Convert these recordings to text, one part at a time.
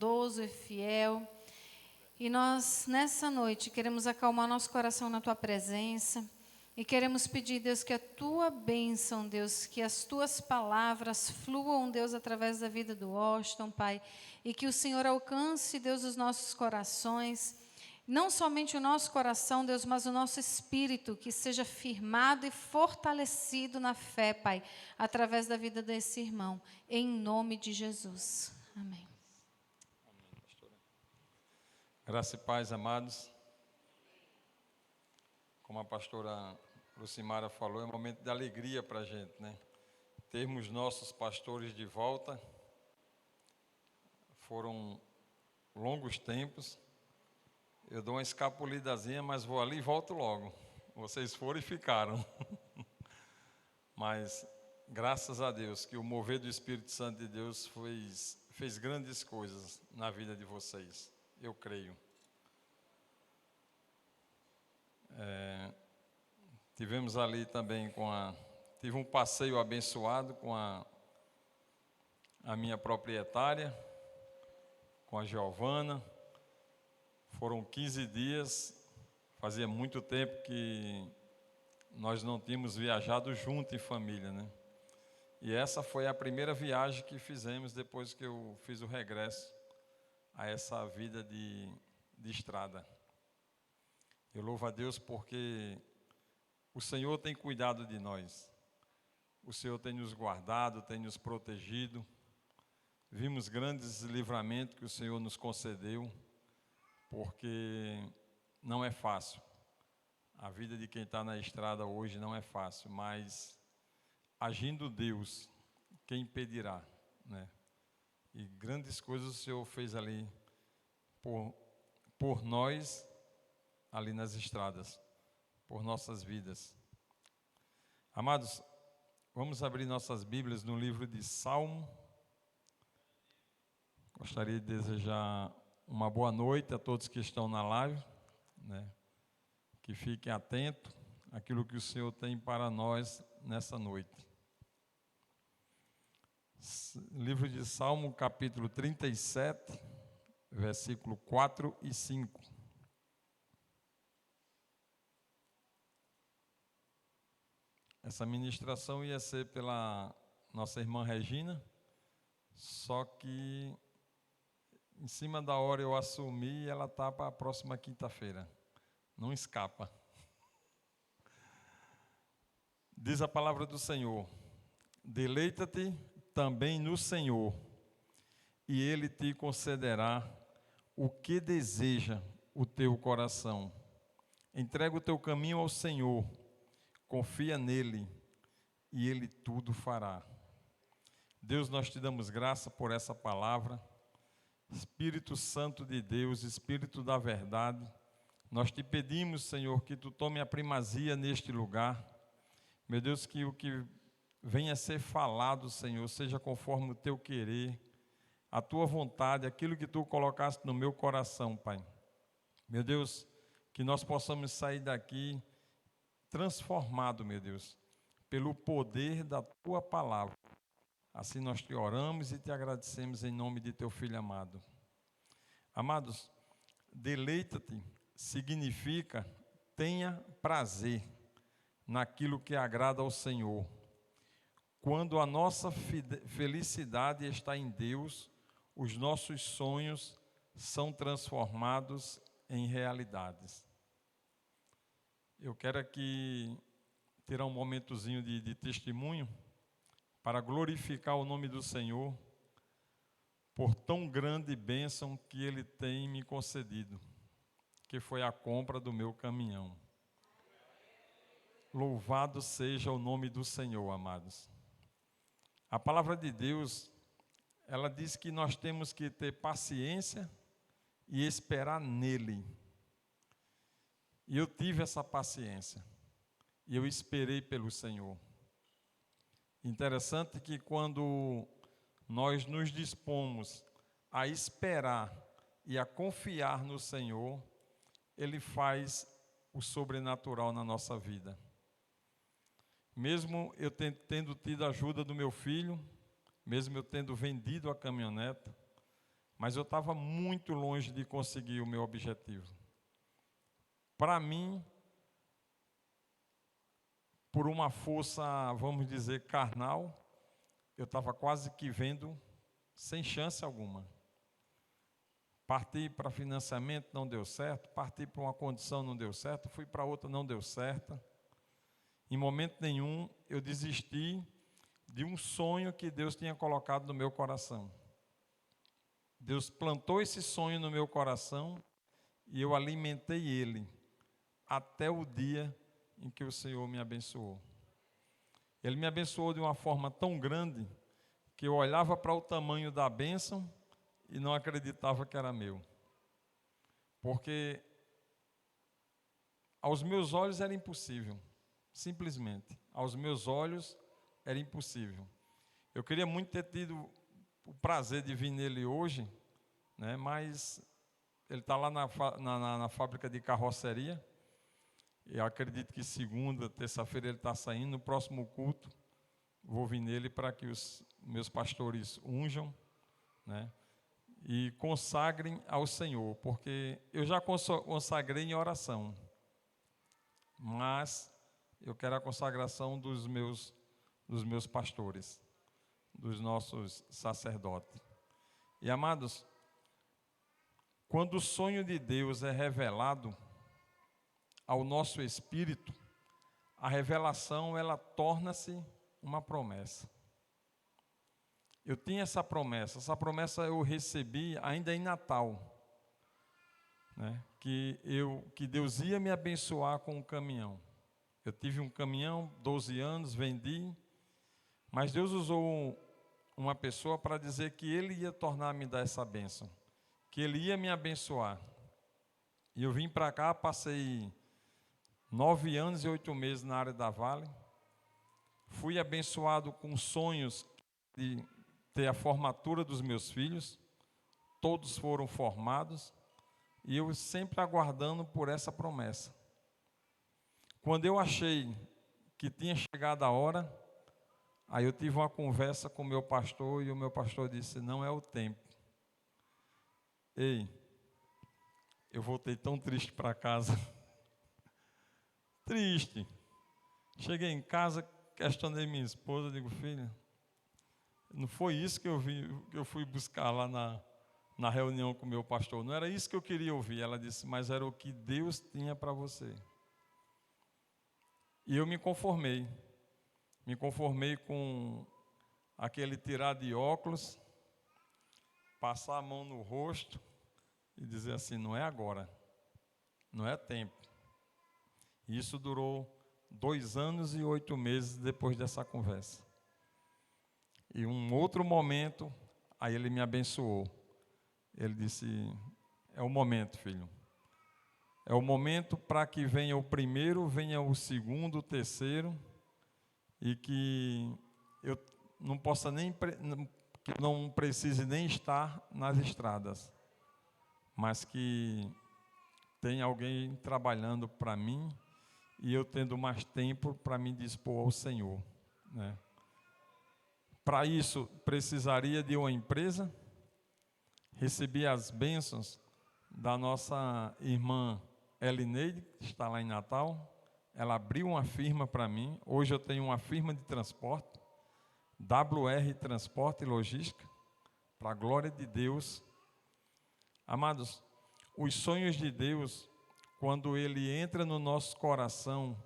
bondoso e fiel. E nós, nessa noite, queremos acalmar nosso coração na Tua presença. E queremos pedir, Deus, que a Tua bênção, Deus, que as Tuas palavras fluam, Deus, através da vida do Washington, Pai. E que o Senhor alcance, Deus, os nossos corações. Não somente o nosso coração, Deus, mas o nosso espírito, que seja firmado e fortalecido na fé, Pai, através da vida desse irmão. Em nome de Jesus. Amém. Graça e paz, amados. Como a pastora Lucimara falou, é um momento de alegria para a gente, né? Termos nossos pastores de volta. Foram longos tempos. Eu dou uma escapulidazinha, mas vou ali e volto logo. Vocês foram e ficaram. Mas, graças a Deus, que o mover do Espírito Santo de Deus fez grandes coisas na vida de vocês. Eu creio. Tivemos ali também tive um passeio abençoado com a minha proprietária, com a Giovana. Foram 15 dias, fazia muito tempo que nós não tínhamos viajado junto em família, né? E essa foi a primeira viagem que fizemos depois que eu fiz o regresso a essa vida de estrada. Eu louvo a Deus porque o Senhor tem cuidado de nós. O Senhor tem nos guardado, tem nos protegido. Vimos grandes livramentos que o Senhor nos concedeu, porque não é fácil. A vida de quem está na estrada hoje não é fácil, mas agindo Deus, quem impedirá, né? E grandes coisas o Senhor fez ali por nós, ali nas estradas, por nossas vidas. Amados, vamos abrir nossas Bíblias no livro de Salmo. Gostaria de desejar uma boa noite a todos que estão na live, né? Que fiquem atentos àquilo que o Senhor tem para nós nessa noite. Livro de Salmo, capítulo 37, versículo 4 e 5. Essa ministração ia ser pela nossa irmã Regina, só que em cima da hora eu assumi e ela está para a próxima quinta-feira. Não escapa. Diz a palavra do Senhor: deleita-te também no Senhor, e Ele te concederá o que deseja o teu coração. Entrega o teu caminho ao Senhor, confia nele, e Ele tudo fará. Deus, nós te damos graça por essa palavra. Espírito Santo de Deus, Espírito da verdade, nós te pedimos, Senhor, que tu tome a primazia neste lugar. Meu Deus, que o que venha a ser falado, Senhor, seja conforme o teu querer, a tua vontade, aquilo que tu colocaste no meu coração, Pai. Meu Deus, que nós possamos sair daqui transformado, meu Deus, pelo poder da tua palavra. Assim nós te oramos e te agradecemos em nome de teu Filho amado. Amados, deleita-te significa tenha prazer naquilo que agrada ao Senhor. Quando a nossa felicidade está em Deus, os nossos sonhos são transformados em realidades. Eu quero aqui tirar um momentozinho de testemunho para glorificar o nome do Senhor por tão grande bênção que Ele tem me concedido, que foi a compra do meu caminhão. Louvado seja o nome do Senhor, amados. A palavra de Deus, ela diz que nós temos que ter paciência e esperar nele. E eu tive essa paciência, e eu esperei pelo Senhor. Interessante que quando nós nos dispomos a esperar e a confiar no Senhor, Ele faz o sobrenatural na nossa vida. Mesmo eu tendo tido a ajuda do meu filho, mesmo eu tendo vendido a caminhoneta, mas eu estava muito longe de conseguir o meu objetivo. Para mim, por uma força, vamos dizer, carnal, eu estava quase que vendo sem chance alguma. Parti para financiamento, não deu certo. Parti para uma condição, não deu certo. Fui para outra, não deu certo. Em momento nenhum, eu desisti de um sonho que Deus tinha colocado no meu coração. Deus plantou esse sonho no meu coração e eu alimentei ele até o dia em que o Senhor me abençoou. Ele me abençoou de uma forma tão grande que eu olhava para o tamanho da bênção e não acreditava que era meu. Porque aos meus olhos era impossível, simplesmente. Aos meus olhos era impossível. Eu queria muito ter tido o prazer de vir nele hoje, né, mas ele está lá na fábrica de carroceria. Eu acredito que segunda, terça-feira ele está saindo. No próximo culto, vou vir nele para que os meus pastores unjam, né, e consagrem ao Senhor, porque eu já consagrei em oração, mas eu quero a consagração dos meus pastores, dos nossos sacerdotes. E amados, quando o sonho de Deus é revelado ao nosso espírito, a revelação ela torna-se uma promessa. Eu tinha essa promessa eu recebi ainda em Natal, né? Que Deus ia me abençoar com um caminhão. Eu tive um caminhão, 12 anos, vendi, mas Deus usou uma pessoa para dizer que Ele ia tornar-me dar essa bênção, que Ele ia me abençoar. E eu vim para cá, passei 9 anos e 8 meses na área da Vale, fui abençoado com sonhos de ter a formatura dos meus filhos, todos foram formados, e eu sempre aguardando por essa promessa. Quando eu achei que tinha chegado a hora, aí eu tive uma conversa com o meu pastor, e o meu pastor disse, não é o tempo. Ei, eu voltei tão triste para casa, triste. Cheguei em casa, questionei minha esposa, digo, filha, não foi isso que eu fui buscar lá na reunião com o meu pastor, não era isso que eu queria ouvir. Ela disse, mas era o que Deus tinha para você. E eu me conformei com aquele tirar de óculos, passar a mão no rosto e dizer assim, não é agora, não é tempo. E isso durou 2 anos e 8 meses depois dessa conversa. E um outro momento, aí ele me abençoou. Ele disse, é o momento, filho. É o momento para que venha o primeiro, venha o segundo, o terceiro, e que eu não possa nem, que não precise nem estar nas estradas, mas que tenha alguém trabalhando para mim, e eu tendo mais tempo para me dispor ao Senhor, né? Para isso, precisaria de uma empresa. Recebi as bênçãos da nossa irmã Elineide, que está lá em Natal. Ela abriu uma firma para mim. Hoje eu tenho uma firma de transporte, WR Transporte e Logística, para a glória de Deus. Amados, os sonhos de Deus, quando Ele entra no nosso coração,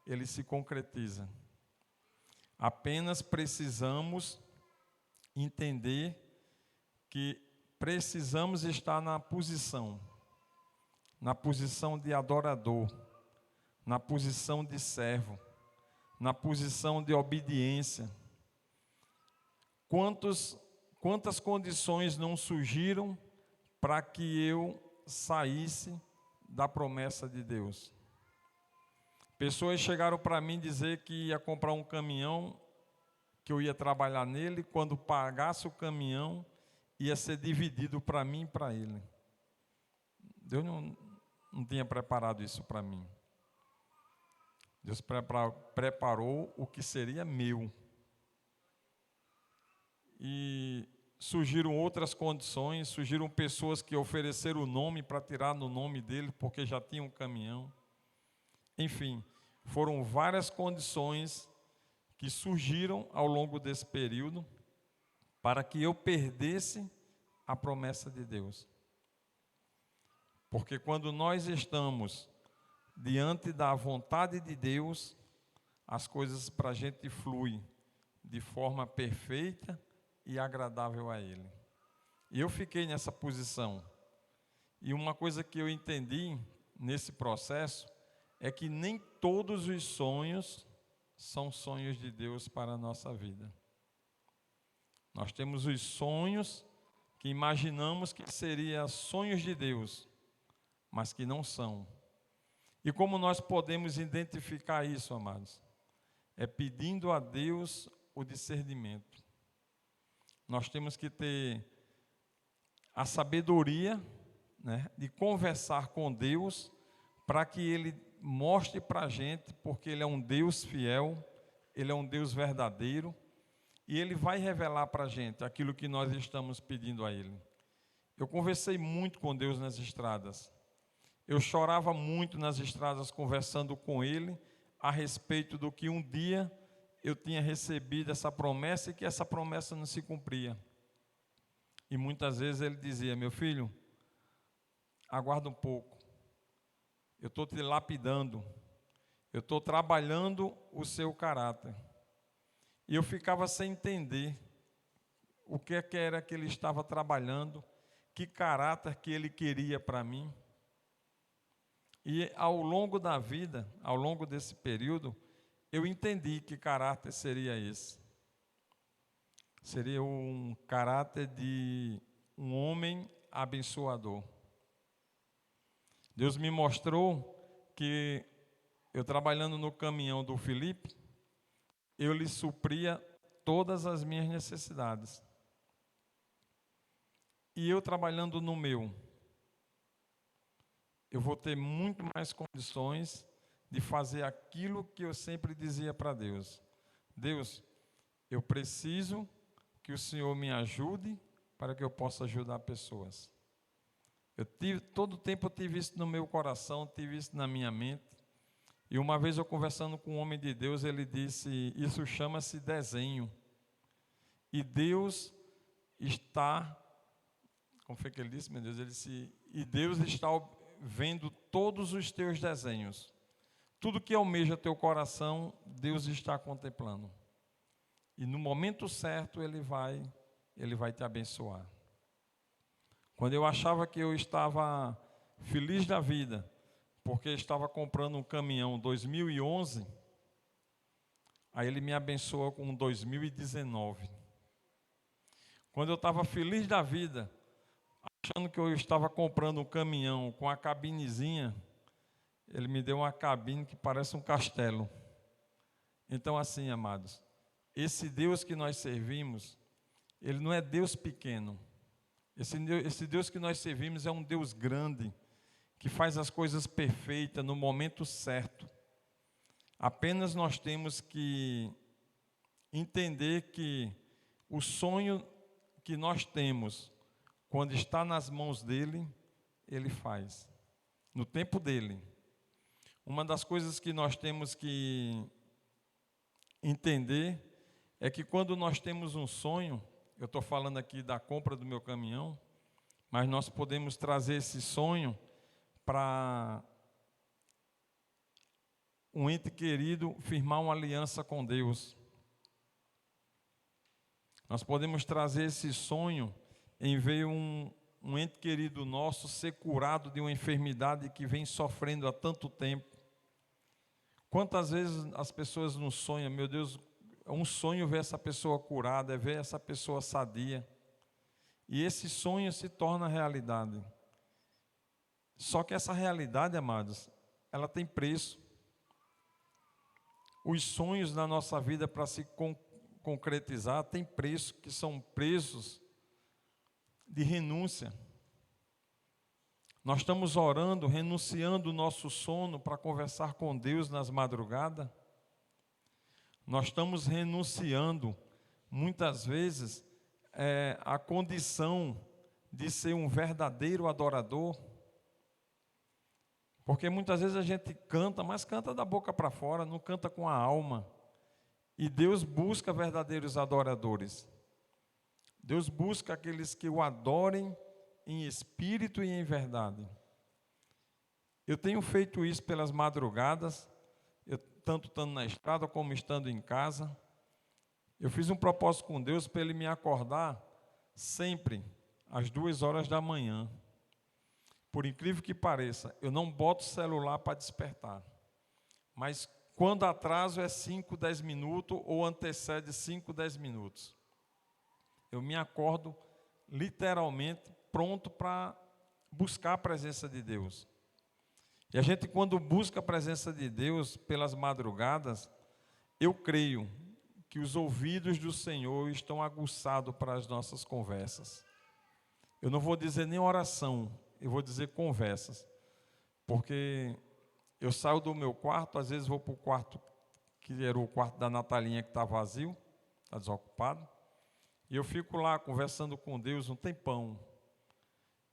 Ele se concretiza. Apenas precisamos entender que precisamos estar na posição de adorador, na posição de servo, na posição de obediência. Quantas condições não surgiram para que eu saísse da promessa de Deus? Pessoas chegaram para mim dizer que ia comprar um caminhão, que eu ia trabalhar nele, quando pagasse o caminhão, ia ser dividido para mim e para ele. Deus não tinha preparado isso para mim. Deus preparou o que seria meu. E surgiram outras condições, surgiram pessoas que ofereceram o nome para tirar no nome dele, porque já tinha um caminhão. Enfim, foram várias condições que surgiram ao longo desse período para que eu perdesse a promessa de Deus. Porque quando nós estamos diante da vontade de Deus, as coisas para a gente fluem de forma perfeita e agradável a Ele. E eu fiquei nessa posição. E uma coisa que eu entendi nesse processo é que nem todos os sonhos são sonhos de Deus para a nossa vida. Nós temos os sonhos que imaginamos que seriam sonhos de Deus, mas que não são. E como nós podemos identificar isso, amados? É pedindo a Deus o discernimento. Nós temos que ter a sabedoria, né, de conversar com Deus, para que Ele mostre para a gente, porque Ele é um Deus fiel, Ele é um Deus verdadeiro, e Ele vai revelar para a gente aquilo que nós estamos pedindo a Ele. Eu conversei muito com Deus nas estradas. Eu chorava muito nas estradas conversando com Ele a respeito do que um dia eu tinha recebido essa promessa e que essa promessa não se cumpria. E muitas vezes Ele dizia: meu filho, aguarda um pouco, eu estou te lapidando, eu estou trabalhando o seu caráter. E eu ficava sem entender o que era que Ele estava trabalhando, que caráter que Ele queria para mim. E ao longo da vida, ao longo desse período, eu entendi que caráter seria esse. Seria um caráter de um homem abençoador. Deus me mostrou que eu trabalhando no caminhão do Felipe, eu lhe supria todas as minhas necessidades. E eu trabalhando no meu, eu vou ter muito mais condições de fazer aquilo que eu sempre dizia para Deus. Deus, eu preciso que o Senhor me ajude para que eu possa ajudar pessoas. Todo o tempo eu tive isso no meu coração, tive isso na minha mente. E uma vez eu conversando com um homem de Deus, ele disse, isso chama-se desenho. E Deus está, como foi que ele disse, meu Deus? Ele disse, e Deus está vendo todos os teus desenhos. Tudo que almeja teu coração, Deus está contemplando. E no momento certo, Ele vai te abençoar. Quando eu achava que eu estava feliz da vida, porque estava comprando um caminhão 2011, aí Ele me abençoou com 2019. Quando eu estava feliz da vida, achando que eu estava comprando um caminhão com a cabinezinha, Ele me deu uma cabine que parece um castelo. Então, assim, amados, esse Deus que nós servimos, Ele não é Deus pequeno. Esse Deus que nós servimos é um Deus grande, que faz as coisas perfeitas no momento certo. Apenas nós temos que entender que o sonho que nós temos, quando está nas mãos dEle, Ele faz, no tempo dEle. Uma das coisas que nós temos que entender é que quando nós temos um sonho, eu estou falando aqui da compra do meu caminhão, mas nós podemos trazer esse sonho para um ente querido firmar uma aliança com Deus. Nós podemos trazer esse sonho em ver um ente querido nosso ser curado de uma enfermidade que vem sofrendo há tanto tempo. Quantas vezes as pessoas não sonham, meu Deus, é um sonho ver essa pessoa curada, é ver essa pessoa sadia. E esse sonho se torna realidade. Só que essa realidade, amados, ela tem preço. Os sonhos na nossa vida para se concretizar tem preço, que são preços de renúncia. Nós estamos orando, renunciando o nosso sono para conversar com Deus nas madrugadas. Nós estamos renunciando, muitas vezes, a condição de ser um verdadeiro adorador? Porque muitas vezes a gente canta, mas canta da boca para fora, não canta com a alma. E Deus busca verdadeiros adoradores. Deus busca aqueles que o adorem em espírito e em verdade. Eu tenho feito isso pelas madrugadas, tanto estando na estrada como estando em casa. Eu fiz um propósito com Deus para Ele me acordar sempre às 2 horas da manhã. Por incrível que pareça, eu não boto o celular para despertar. Mas quando atraso é 5, 10 minutos ou antecede 5, 10 minutos. Eu me acordo literalmente pronto para buscar a presença de Deus. E a gente, quando busca a presença de Deus pelas madrugadas, eu creio que os ouvidos do Senhor estão aguçados para as nossas conversas. Eu não vou dizer nem oração, eu vou dizer conversas. Porque eu saio do meu quarto, às vezes vou para o quarto, que era o quarto da Natalinha, que está vazio, está desocupado. E eu fico lá conversando com Deus um tempão.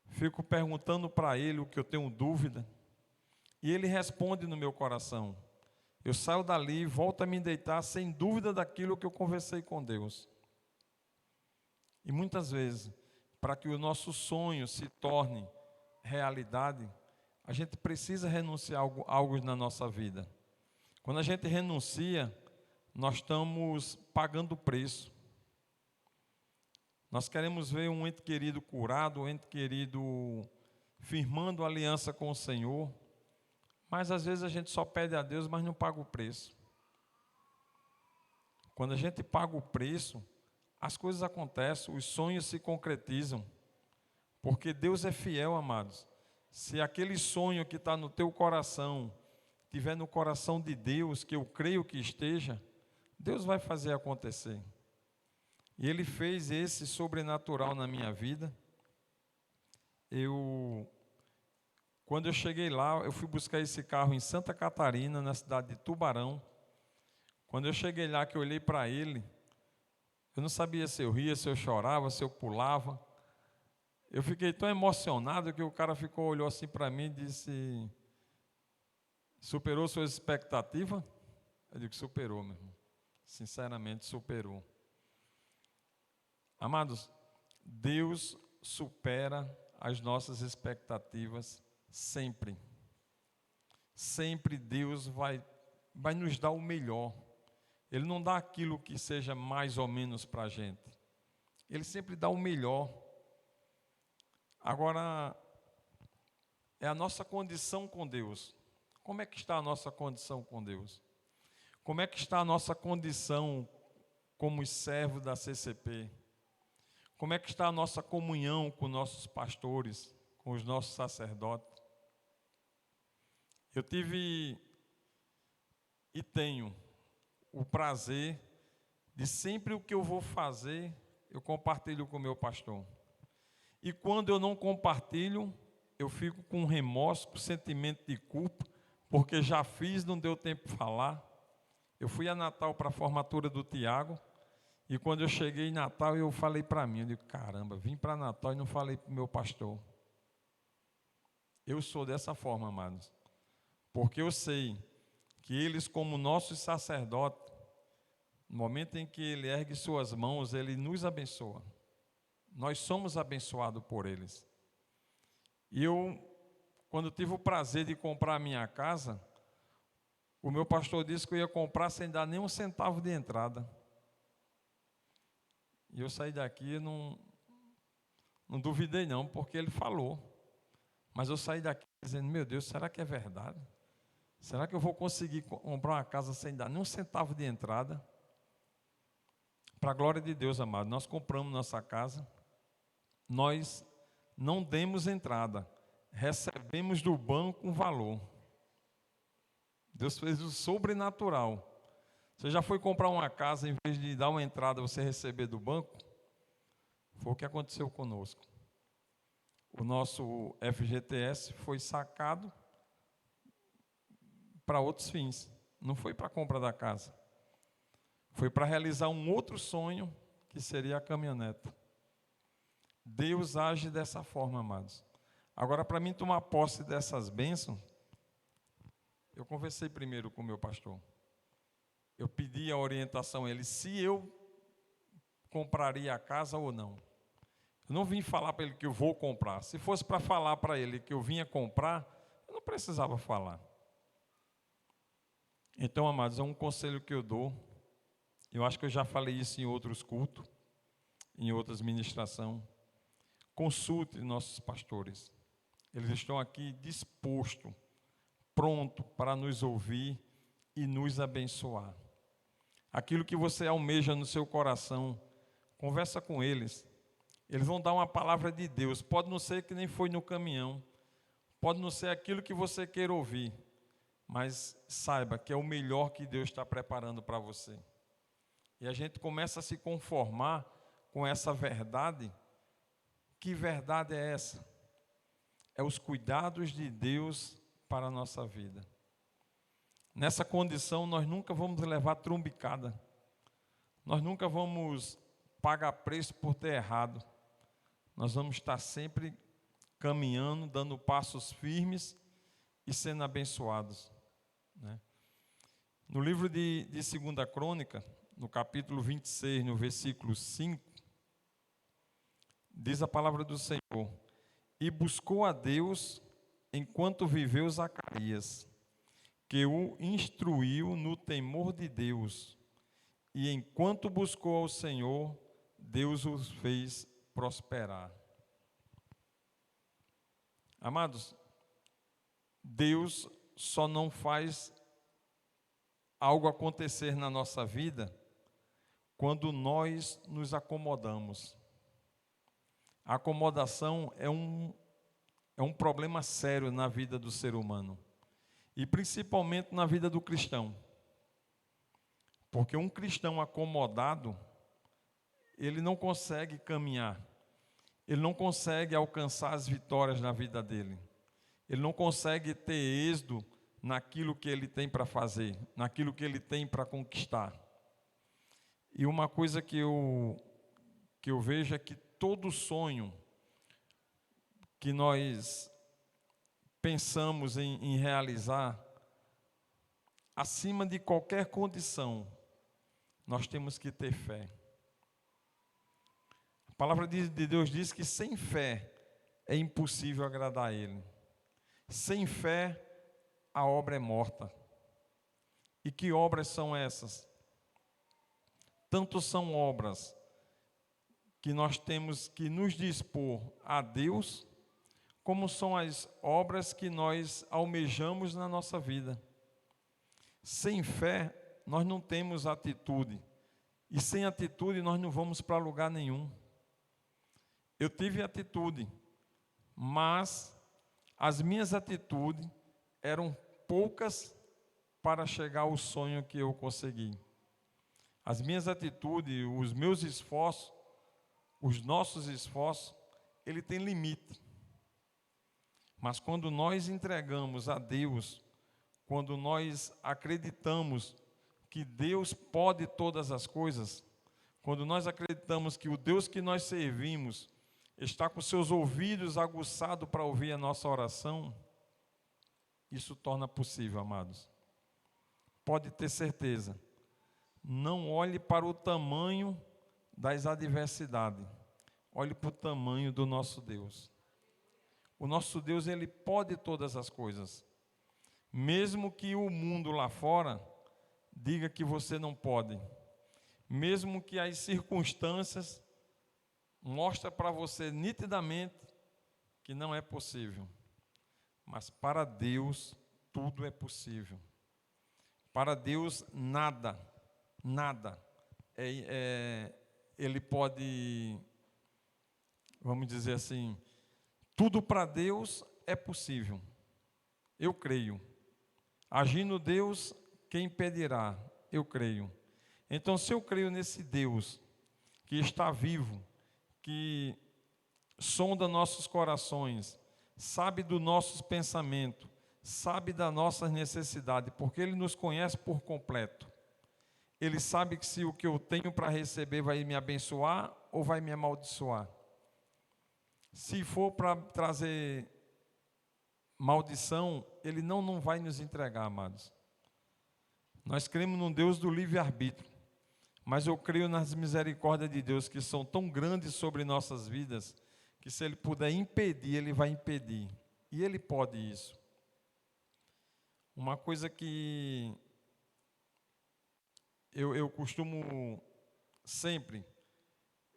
Fico perguntando para Ele o que eu tenho dúvida. E Ele responde no meu coração. Eu saio dali e volto a me deitar sem dúvida daquilo que eu conversei com Deus. E muitas vezes, para que o nosso sonho se torne realidade, a gente precisa renunciar a algo na nossa vida. Quando a gente renuncia, nós estamos pagando o preço. Nós queremos ver um ente querido curado, um ente querido firmando aliança com o Senhor, mas às vezes a gente só pede a Deus, mas não paga o preço. Quando a gente paga o preço, as coisas acontecem, os sonhos se concretizam, porque Deus é fiel, amados. Se aquele sonho que está no teu coração estiver no coração de Deus, que eu creio que esteja, Deus vai fazer acontecer. E Ele fez esse sobrenatural na minha vida. Quando eu cheguei lá, eu fui buscar esse carro em Santa Catarina, na cidade de Tubarão. Quando eu cheguei lá, que eu olhei para ele, eu não sabia se eu ria, se eu chorava, se eu pulava. Eu fiquei tão emocionado que o cara olhou assim para mim e disse: superou suas expectativas? Eu digo: superou, meu irmão. Sinceramente, superou. Amados, Deus supera as nossas expectativas sempre. Sempre Deus vai nos dar o melhor. Ele não dá aquilo que seja mais ou menos para a gente. Ele sempre dá o melhor. Agora, é a nossa condição com Deus. Como é que está a nossa condição com Deus? Como é que está a nossa condição como servos da CCP? Como é que está a nossa comunhão com nossos pastores, com os nossos sacerdotes? Eu tive e tenho o prazer de sempre o que eu vou fazer, eu compartilho com o meu pastor. E quando eu não compartilho, eu fico com remorso, com sentimento de culpa, porque já fiz, não deu tempo de falar. Eu fui a Natal para a formatura do Tiago, e quando eu cheguei em Natal, eu falei para mim, eu digo: caramba, vim para Natal e não falei para o meu pastor. Eu sou dessa forma, amados, porque eu sei que eles, como nossos sacerdotes, no momento em que ele ergue suas mãos, ele nos abençoa. Nós somos abençoados por eles. E eu, quando tive o prazer de comprar a minha casa, o meu pastor disse que eu ia comprar sem dar nem um centavo de entrada. E eu saí daqui e não duvidei não, porque ele falou. Mas eu saí daqui dizendo: meu Deus, será que é verdade? Será que eu vou conseguir comprar uma casa sem dar nem um centavo de entrada? Para a glória de Deus, amado, nós compramos nossa casa, nós não demos entrada, recebemos do banco um valor. Deus fez o sobrenatural. Você já foi comprar uma casa, em vez de dar uma entrada, você receber do banco? Foi o que aconteceu conosco. O nosso FGTS foi sacado para outros fins. Não foi para a compra da casa. Foi para realizar um outro sonho, que seria a caminhonete. Deus age dessa forma, amados. Agora, para mim tomar posse dessas bênçãos, eu conversei primeiro com o meu pastor. Eu pedi a orientação a ele se eu compraria a casa ou não. Eu não vim falar para ele que eu vou comprar. Se fosse para falar para ele que eu vinha comprar, eu não precisava falar. Então, amados, é um conselho que eu dou. Eu acho que eu já falei isso em outros cultos, em outras ministrações. Consulte nossos pastores. Eles estão aqui dispostos, prontos para nos ouvir e nos abençoar. Aquilo que você almeja no seu coração, conversa com eles. Eles vão dar uma palavra de Deus. Pode não ser que nem foi no caminhão. Pode não ser aquilo que você queira ouvir. Mas saiba que é o melhor que Deus está preparando para você. E a gente começa a se conformar com essa verdade. Que verdade é essa? É os cuidados de Deus para a nossa vida. Nessa condição, nós nunca vamos levar trumbicada. Nós nunca vamos pagar preço por ter errado. Nós vamos estar sempre caminhando, dando passos firmes e sendo abençoados, né? No livro de 2 Crônica, no capítulo 26, no versículo 5, diz a palavra do Senhor: e buscou a Deus enquanto viveu Zacarias, que o instruiu no temor de Deus, e enquanto buscou ao Senhor, Deus os fez prosperar. Amados, Deus só não faz algo acontecer na nossa vida quando nós nos acomodamos. A acomodação é um problema sério na vida do ser humano, e principalmente na vida do cristão. Porque um cristão acomodado, ele não consegue caminhar, ele não consegue alcançar as vitórias na vida dele, ele não consegue ter êxito naquilo que ele tem para fazer, naquilo que ele tem para conquistar. E uma coisa que eu vejo é que todo sonho que nós pensamos em realizar, acima de qualquer condição, nós temos que ter fé. A palavra de Deus diz que sem fé é impossível agradar a Ele. Sem fé, a obra é morta. E que obras são essas? Tanto são obras que nós temos que nos dispor a Deus, como são as obras que nós almejamos na nossa vida. Sem fé, nós não temos atitude, e sem atitude nós não vamos para lugar nenhum. Eu tive atitude, mas as minhas atitudes eram poucas para chegar ao sonho que eu consegui. As minhas atitudes, os meus esforços, os nossos esforços, ele tem limite. Mas quando nós entregamos a Deus, quando nós acreditamos que Deus pode todas as coisas, quando nós acreditamos que o Deus que nós servimos está com seus ouvidos aguçados para ouvir a nossa oração, isso torna possível, amados. Pode ter certeza. Não olhe para o tamanho das adversidades. Olhe para o tamanho do nosso Deus. O nosso Deus, Ele pode todas as coisas. Mesmo que o mundo lá fora diga que você não pode. Mesmo que as circunstâncias mostrem para você nitidamente que não é possível. Mas para Deus, tudo é possível. Para Deus, nada, Ele pode, vamos dizer assim, tudo para Deus é possível. Eu creio. Agindo Deus, quem impedirá? Eu creio. Então, se eu creio nesse Deus que está vivo, que sonda nossos corações, sabe dos nossos pensamentos, sabe das nossas necessidades, porque Ele nos conhece por completo. Ele sabe que se o que eu tenho para receber vai me abençoar ou vai me amaldiçoar. Se for para trazer maldição, Ele não vai nos entregar, amados. Nós cremos num Deus do livre-arbítrio, mas eu creio nas misericórdias de Deus, que são tão grandes sobre nossas vidas, que se Ele puder impedir, Ele vai impedir. E Ele pode isso. Uma coisa que eu costumo sempre,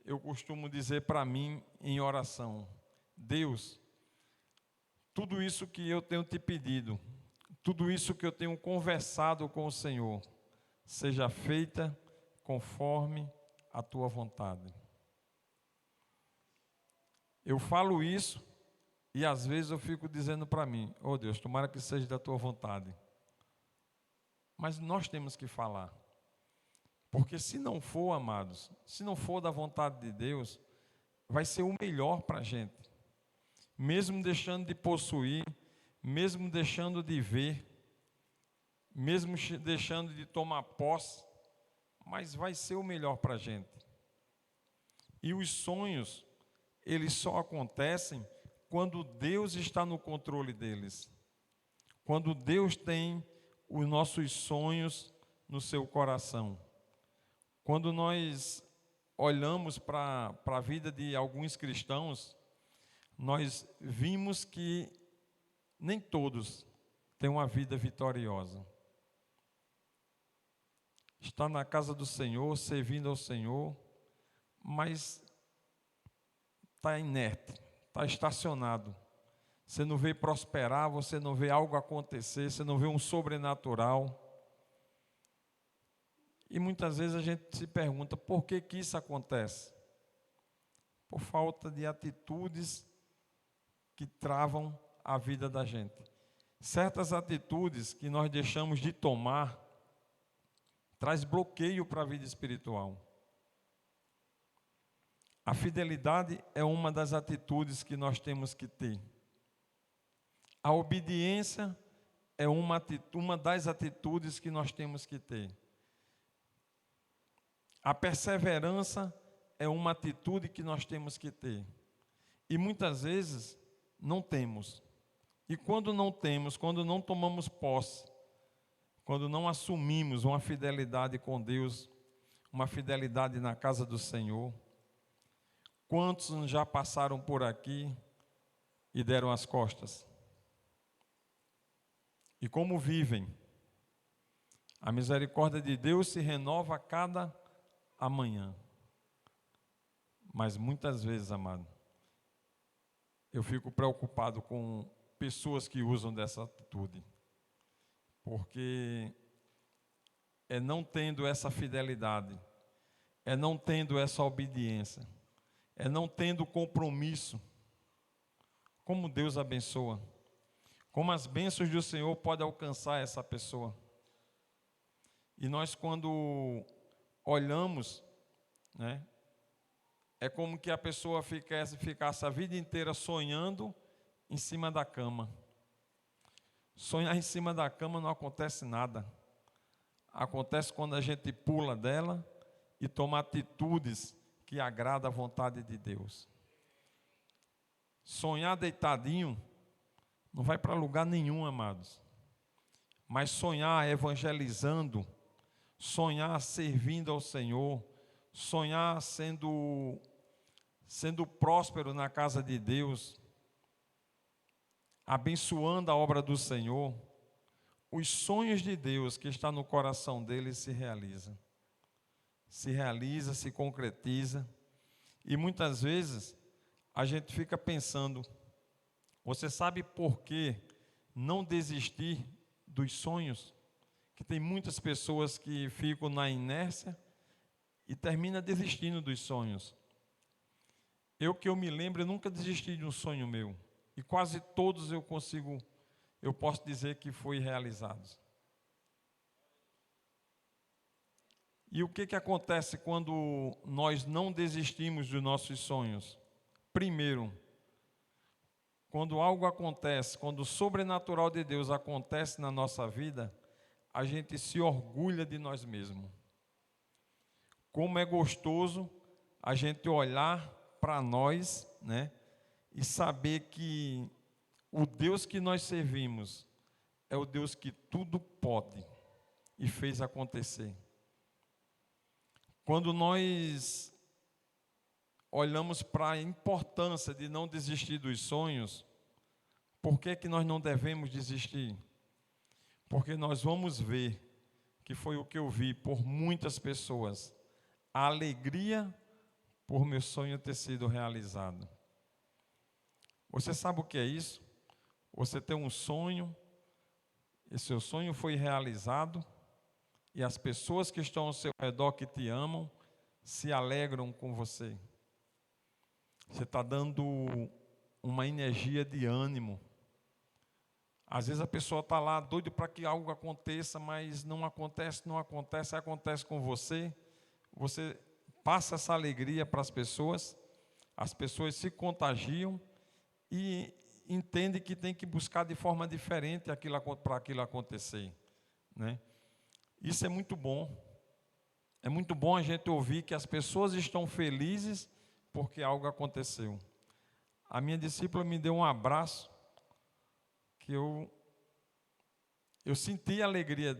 eu costumo dizer para mim em oração: Deus, tudo isso que eu tenho te pedido, tudo isso que eu tenho conversado com o Senhor, seja feita conforme a tua vontade. Eu falo isso e às vezes eu fico dizendo para mim: oh Deus, tomara que seja da tua vontade. Mas nós temos que falar. Porque se não for, amados, se não for da vontade de Deus, vai ser o melhor para a gente. Mesmo deixando de possuir, mesmo deixando de ver, mesmo deixando de tomar posse, mas vai ser o melhor para a gente. E os sonhos, eles só acontecem quando Deus está no controle deles. Quando Deus tem os nossos sonhos no seu coração. Quando nós olhamos para a vida de alguns cristãos, nós vimos que nem todos têm uma vida vitoriosa. Está na casa do Senhor, servindo ao Senhor, mas está inerte, está estacionado. Você não vê prosperar, você não vê algo acontecer, você não vê um sobrenatural. E muitas vezes a gente se pergunta, por que que isso acontece? Por falta de atitudes que travam a vida da gente. Certas atitudes que nós deixamos de tomar, traz bloqueio para a vida espiritual. A fidelidade é uma das atitudes que nós temos que ter. A obediência é uma das atitudes que nós temos que ter. A perseverança é uma atitude que nós temos que ter. E muitas vezes não temos. E quando não temos, quando não tomamos posse, quando não assumimos uma fidelidade com Deus, uma fidelidade na casa do Senhor, quantos já passaram por aqui e deram as costas? E como vivem? A misericórdia de Deus se renova a cada amanhã. Mas muitas vezes, amado, eu fico preocupado com pessoas que usam dessa atitude. Porque é não tendo essa fidelidade, é não tendo essa obediência, é não tendo compromisso. Como Deus abençoa, como as bênçãos do Senhor podem alcançar essa pessoa. E nós, quando olhamos, né, é como que a pessoa ficasse a vida inteira sonhando em cima da cama. Sonhar em cima da cama não acontece nada. Acontece quando a gente pula dela e toma atitudes que agradam a vontade de Deus. Sonhar deitadinho não vai para lugar nenhum, amados. Mas sonhar evangelizando, sonhar servindo ao Senhor, sonhar sendo próspero na casa de Deus, abençoando a obra do Senhor, os sonhos de Deus que está no coração dele se realiza, se concretiza. E muitas vezes a gente fica pensando, você sabe por que não desistir dos sonhos? Que tem muitas pessoas que ficam na inércia e terminam desistindo dos sonhos. Que eu me lembro, eu nunca desisti de um sonho meu. E quase todos eu posso dizer que foi realizados. E o que acontece quando nós não desistimos dos nossos sonhos? Primeiro, quando algo acontece, quando o sobrenatural de Deus acontece na nossa vida, a gente se orgulha de nós mesmos. Como é gostoso a gente olhar para nós, né, e saber que o Deus que nós servimos é o Deus que tudo pode e fez acontecer. Quando nós olhamos para a importância de não desistir dos sonhos, por que que nós não devemos desistir? Porque nós vamos ver, que foi o que eu vi por muitas pessoas, a alegria por meu sonho ter sido realizado. Você sabe o que é isso? Você tem um sonho, e seu sonho foi realizado, e as pessoas que estão ao seu redor, que te amam, se alegram com você. Você está dando uma energia de ânimo. Às vezes a pessoa está lá doida para que algo aconteça, mas não acontece, acontece com você. Você passa essa alegria para as pessoas se contagiam e entendem que tem que buscar de forma diferente para aquilo acontecer, né? Isso é muito bom. É muito bom a gente ouvir que as pessoas estão felizes porque algo aconteceu. A minha discípula me deu um abraço que eu senti alegria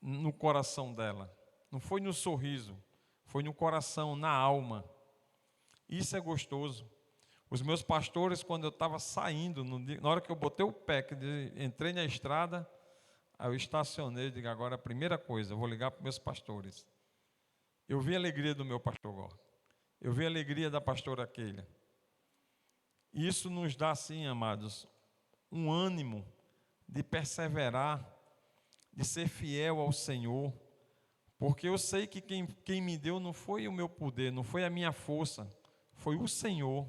no coração dela. Não foi no sorriso, foi no coração, na alma. Isso é gostoso. Os meus pastores, quando eu estava saindo, na hora que eu botei o pé, que entrei na estrada, aí eu estacionei, digo, agora a primeira coisa, eu vou ligar para os meus pastores. Eu vi a alegria do meu pastor Gordo. Eu vi a alegria da pastora Keila. Isso nos dá, assim, amados, um ânimo de perseverar, de ser fiel ao Senhor, porque eu sei que quem me deu não foi o meu poder, não foi a minha força, foi o Senhor.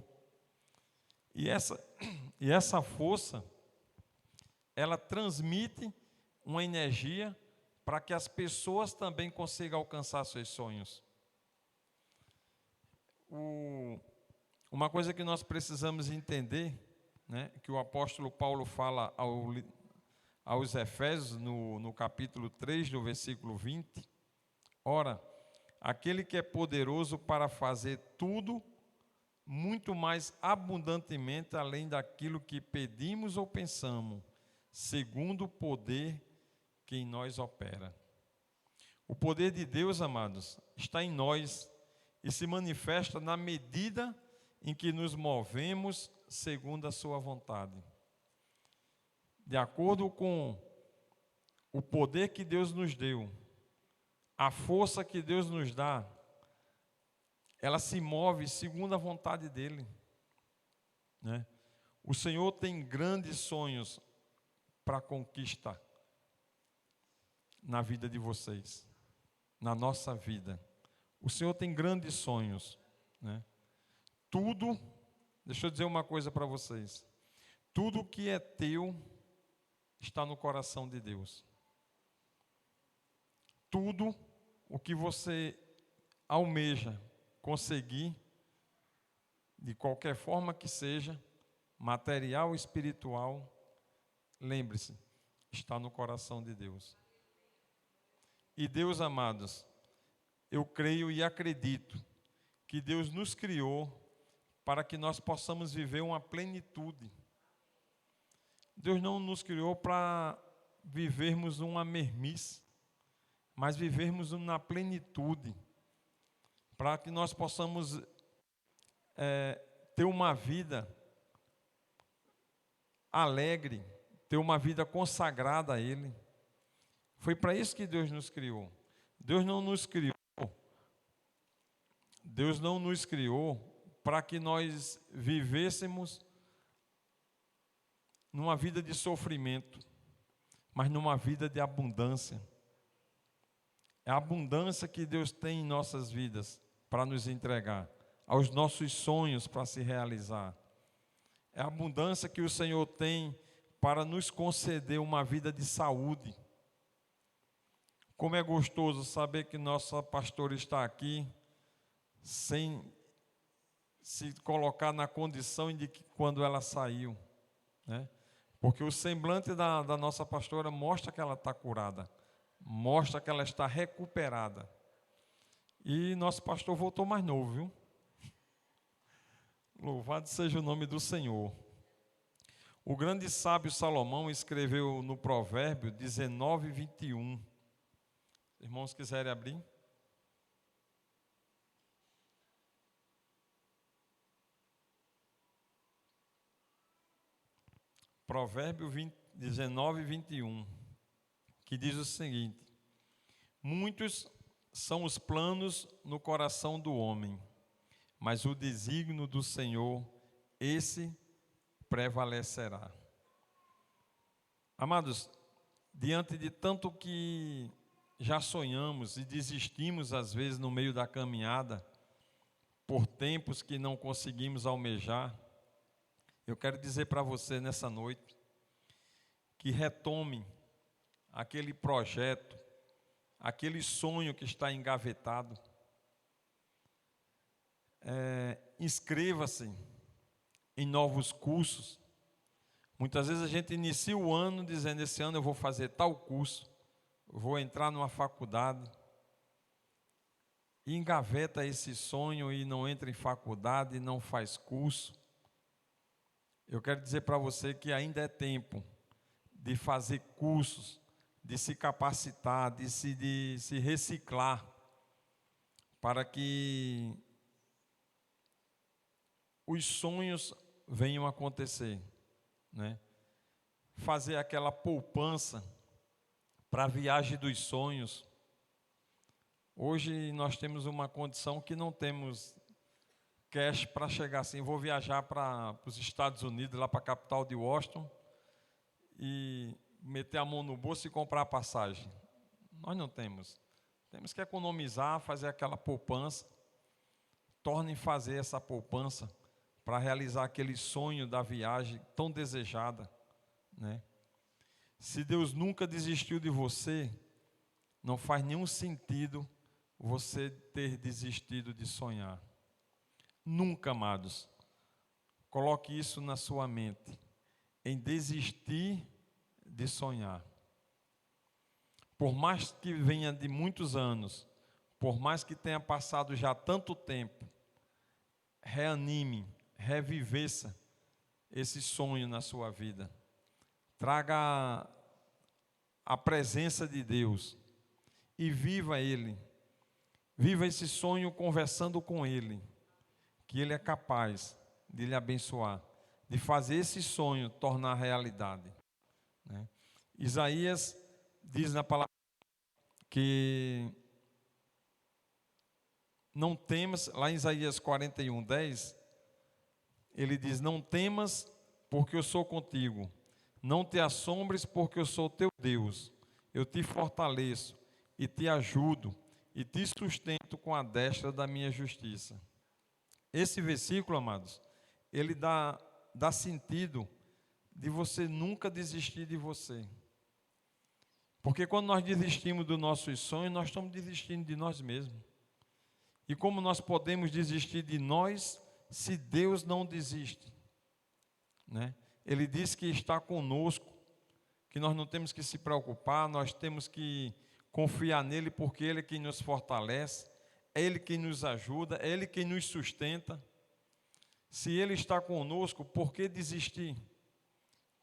E essa força, ela transmite uma energia para que as pessoas também consigam alcançar seus sonhos. Uma coisa que nós precisamos entender, né, que o apóstolo Paulo fala aos Efésios, no capítulo 3, no versículo 20, ora, aquele que é poderoso para fazer tudo muito mais abundantemente além daquilo que pedimos ou pensamos, segundo o poder que em nós opera. O poder de Deus, amados, está em nós e se manifesta na medida em que nos movemos segundo a sua vontade. De acordo com o poder que Deus nos deu, a força que Deus nos dá, ela se move segundo a vontade dEle, né? O Senhor tem grandes sonhos para conquistar na vida de vocês, na nossa vida. O Senhor tem grandes sonhos, né? Tudo, deixa eu dizer uma coisa para vocês, tudo que é teu está no coração de Deus. Tudo o que você almeja conseguir, de qualquer forma que seja, material ou espiritual, lembre-se, está no coração de Deus. E Deus, amados, eu creio e acredito que Deus nos criou para que nós possamos viver uma plenitude. Deus não nos criou para vivermos uma mermice, mas vivermos na plenitude, para que nós possamos ter uma vida alegre, ter uma vida consagrada a Ele. Foi para isso que Deus nos criou. Deus não nos criou para que nós vivêssemos numa vida de sofrimento, mas numa vida de abundância. É a abundância que Deus tem em nossas vidas para nos entregar, aos nossos sonhos para se realizar. É a abundância que o Senhor tem para nos conceder uma vida de saúde. Como é gostoso saber que nossa pastora está aqui, sem se colocar na condição de que quando ela saiu, né? Porque o semblante da nossa pastora mostra que ela está curada, mostra que ela está recuperada. E nosso pastor voltou mais novo, viu? Louvado seja o nome do Senhor. O grande sábio Salomão escreveu no Provérbio 19, 21. Irmãos, quiserem abrir? Provérbio 19, 21, que diz o seguinte: muitos são os planos no coração do homem, mas o desígnio do Senhor, esse prevalecerá. Amados, diante de tanto que já sonhamos e desistimos às vezes no meio da caminhada, por tempos que não conseguimos almejar, eu quero dizer para você nessa noite, que retome aquele projeto, aquele sonho que está engavetado. Inscreva-se em novos cursos. Muitas vezes a gente inicia o ano dizendo: esse ano eu vou fazer tal curso, vou entrar numa faculdade, e engaveta esse sonho e não entra em faculdade, não faz curso. Eu quero dizer para você que ainda é tempo de fazer cursos, de se capacitar, de se reciclar, para que os sonhos venham a acontecer, né? Fazer aquela poupança para a viagem dos sonhos. Hoje nós temos uma condição que não temos cash para chegar assim: vou viajar para os Estados Unidos, lá para a capital de Washington, e meter a mão no bolso e comprar a passagem. Nós não temos. Temos que economizar, fazer aquela poupança. Tornem fazer essa poupança para realizar aquele sonho da viagem tão desejada, né? Se Deus nunca desistiu de você, não faz nenhum sentido você ter desistido de sonhar. Nunca, amados, coloque isso na sua mente, em desistir de sonhar. Por mais que venha de muitos anos, por mais que tenha passado já tanto tempo, reanime, reviveça esse sonho na sua vida. Traga a presença de Deus e viva Ele. Viva esse sonho conversando com Ele, que Ele é capaz de lhe abençoar, de fazer esse sonho tornar realidade, né? Isaías diz na palavra que não temas, lá em Isaías 41, 10, ele diz: não temas, porque eu sou contigo, não te assombres, porque eu sou teu Deus, eu te fortaleço e te ajudo e te sustento com a destra da minha justiça. Esse versículo, amados, ele dá sentido de você nunca desistir de você. Porque quando nós desistimos dos nossos sonhos, nós estamos desistindo de nós mesmos. E como nós podemos desistir de nós se Deus não desiste, né? Ele diz que está conosco, que nós não temos que se preocupar, nós temos que confiar nele, porque Ele é quem nos fortalece, é Ele quem nos ajuda, é Ele quem nos sustenta. Se Ele está conosco, por que desistir?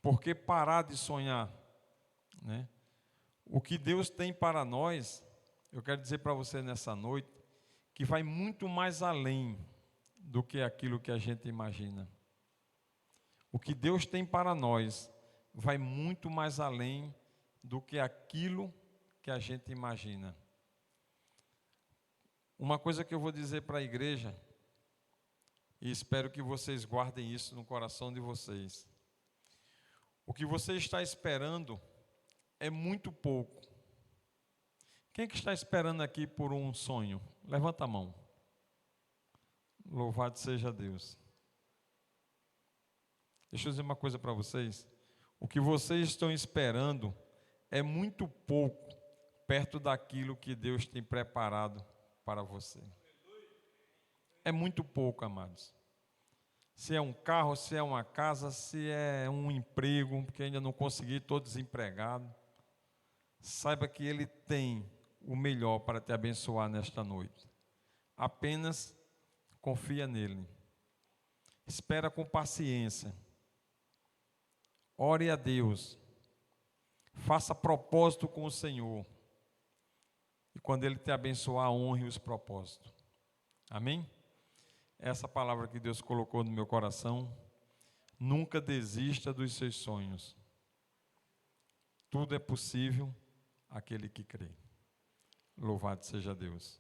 Por que parar de sonhar, né? O que Deus tem para nós, eu quero dizer para você nessa noite, que vai muito mais além do que aquilo que a gente imagina. O que Deus tem para nós vai muito mais além do que aquilo que a gente imagina. Uma coisa que eu vou dizer para a igreja, e espero que vocês guardem isso no coração de vocês: o que você está esperando é muito pouco. Quem é que está esperando aqui por um sonho? Levanta a mão. Louvado seja Deus. Deixa eu dizer uma coisa para vocês. O que vocês estão esperando é muito pouco perto daquilo que Deus tem preparado para você. É muito pouco, amados. Se é um carro, se é uma casa, se é um emprego, porque ainda não consegui, estou desempregado. Saiba que Ele tem o melhor para te abençoar nesta noite. Apenas confia nele. Espera com paciência. Ore a Deus. Faça propósito com o Senhor. E quando Ele te abençoar, honre os propósitos. Amém? Essa palavra que Deus colocou no meu coração. Nunca desista dos seus sonhos. Tudo é possível àquele que crê. Louvado seja Deus.